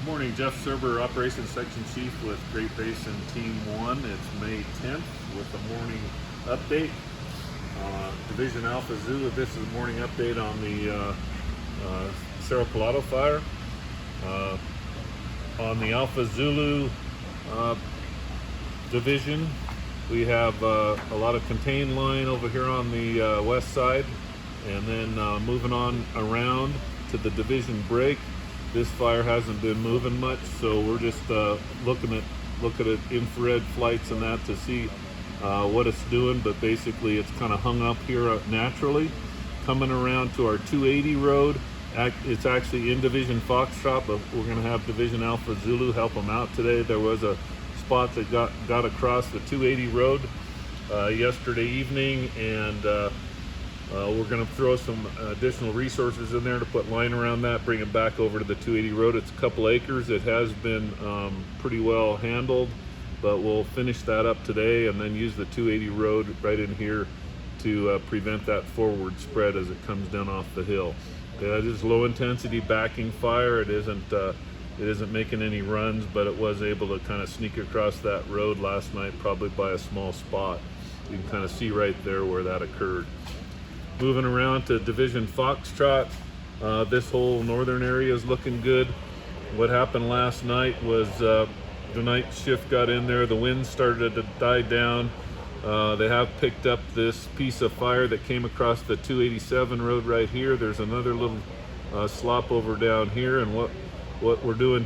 Morning, Jeff Cerro, Operations Section Chief with Great Basin Team 1. It's May 10th with the morning update. Division Alpha Zulu, this is a morning update on the Cerro Pelado fire. On the Alpha Zulu division, we have a lot of contained line over here on the west side, and then moving on around to the division break. This fire hasn't been moving much, so we're just looking at infrared flights and that to see what it's doing. But basically, it's kind of hung up here naturally. Coming around to our 280 road, it's actually in Division Foxtrot, but we're going to have Division Alpha Zulu help them out today. There was a spot that got across the 280 road yesterday evening, and we're going to throw some additional resources in there to put line around that, bring it back over to the 280 road. It's a couple acres. It has been pretty well handled, but we'll finish that up today and then use the 280 road right in here to prevent that forward spread as it comes down off the hill. It is low intensity backing fire. It isn't making any runs, but it was able to kind of sneak across that road last night, probably by a small spot. You can kind of see right there where that occurred. Moving around to Division Foxtrot, this whole northern area is looking good. What happened last night was the night shift got in there, the wind started to die down. They have picked up this piece of fire that came across the 287 road right here. There's another little slop over down here, and what we're doing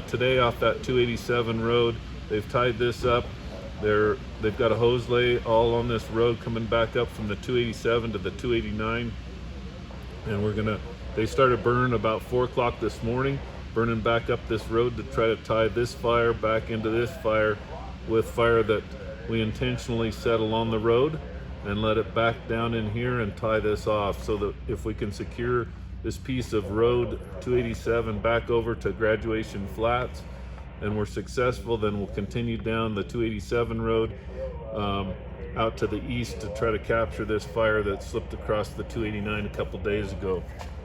today off that 287 road, they've tied this up. They've got a hose lay all on this road coming back up from the 287 to the 289, and they started burning about 4 o'clock this morning, burning back up this road to try to tie this fire back into this fire with fire that we intentionally set along the road, and let it back down in here and tie this off, so that if we can secure this piece of road 287 back over to Graduation Flats and we're successful, then we'll continue down the 287 road out to the east to try to capture this fire that slipped across the 289 a couple days ago.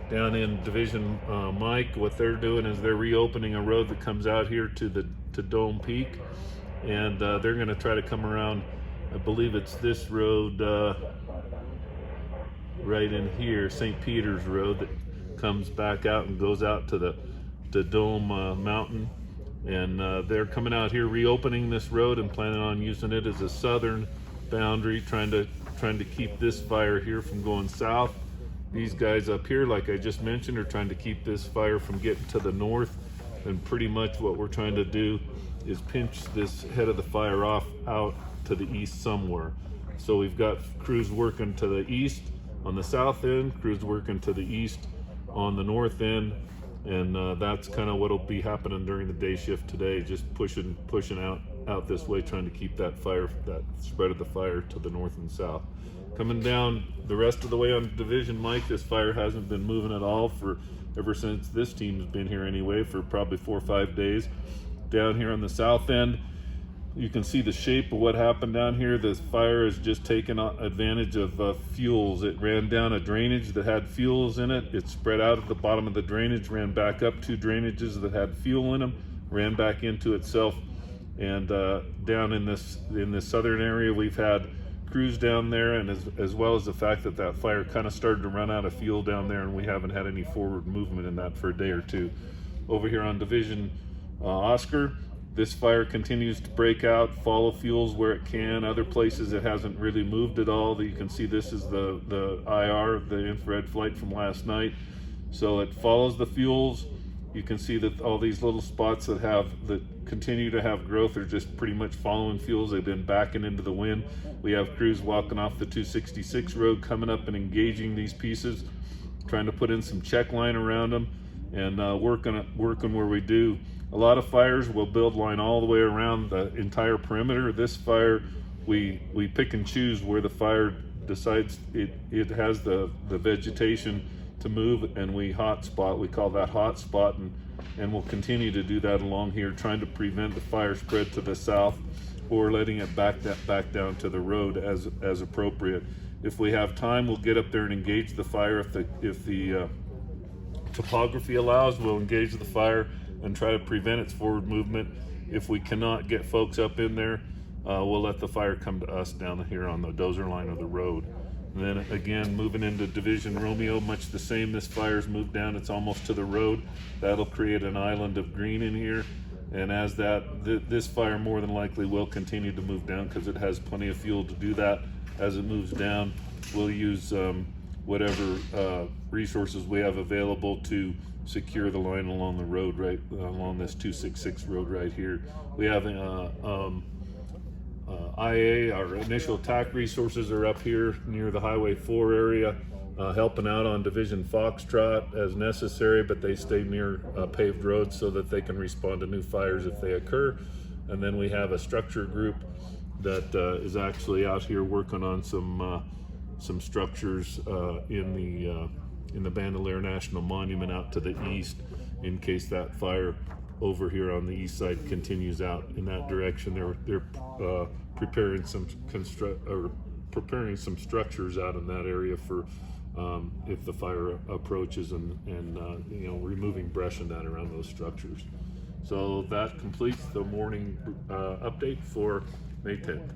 Down in Division Mike, what they're doing is they're reopening a road that comes out here to Dome Peak, and they're going to try to come around. I believe it's this road right in here, St. Peter's Road, that comes back out and goes out to the Dome Mountain. And they're coming out here reopening this road and planning on using it as a southern boundary, trying to keep this fire here from going south. These guys up here, like I just mentioned, are trying to keep this fire from getting to the north, and pretty much what we're trying to do is pinch this head of the fire off out to the east somewhere. So we've got crews working to the east on the south end, crews working to the east on the north end, and that's kind of what will be happening during the day shift today, just pushing out this way, trying to keep that spread of the fire to the north and south. Coming down the rest of the way on Division Mike, this fire hasn't been moving at all ever since this team's been here anyway, for probably 4 or 5 days. Down here on the south end, you can see the shape of what happened down here. This fire has just taken advantage of fuels. It ran down a drainage that had fuels in it. It spread out at the bottom of the drainage, ran back up 2 drainages that had fuel in them, ran back into itself. And down in this southern area, we've had crews down there, and as well as the fact that fire kind of started to run out of fuel down there, and we haven't had any forward movement in that for a day or two. Over here on Division Oscar, this fire continues to break out, follow fuels where it can. Other places it hasn't really moved at all. You can see this is the IR, the infrared flight from last night. So it follows the fuels. You can see that all these little spots that continue to have growth are just pretty much following fuels. They've been backing into the wind. We have crews walking off the 266 road, coming up and engaging these pieces, trying to put in some check line around them, and working where we do. A lot of fires will build line all the way around the entire perimeter. This fire, we pick and choose where the fire decides it has the vegetation to move, and we hotspot. We call that hotspot, and we'll continue to do that along here, trying to prevent the fire spread to the south, or letting it back down to the road as appropriate. If we have time, we'll get up there and engage the fire. If the topography allows, we'll engage the fire and try to prevent its forward movement. If we cannot get folks up in there, we'll let the fire come to us down here on the dozer line of the road. And then again, moving into Division Romeo, much the same. This fire's moved down, it's almost to the road. That'll create an island of green in here. And as this fire more than likely will continue to move down because it has plenty of fuel to do that. As it moves down, we'll use whatever resources we have available to secure the line along the road, right along this 266 road right here. We have IA, our initial attack resources are up here near the Highway 4 area, helping out on Division Foxtrot as necessary, but they stay near paved roads so that they can respond to new fires if they occur. And then we have a structure group that is actually out here working on some structures in the Bandelier National Monument out to the east, in case that fire over here on the east side continues out in that direction. They're preparing some structures out in that area for if the fire approaches, and removing brush and that around those structures. So that completes the morning update for May 10th.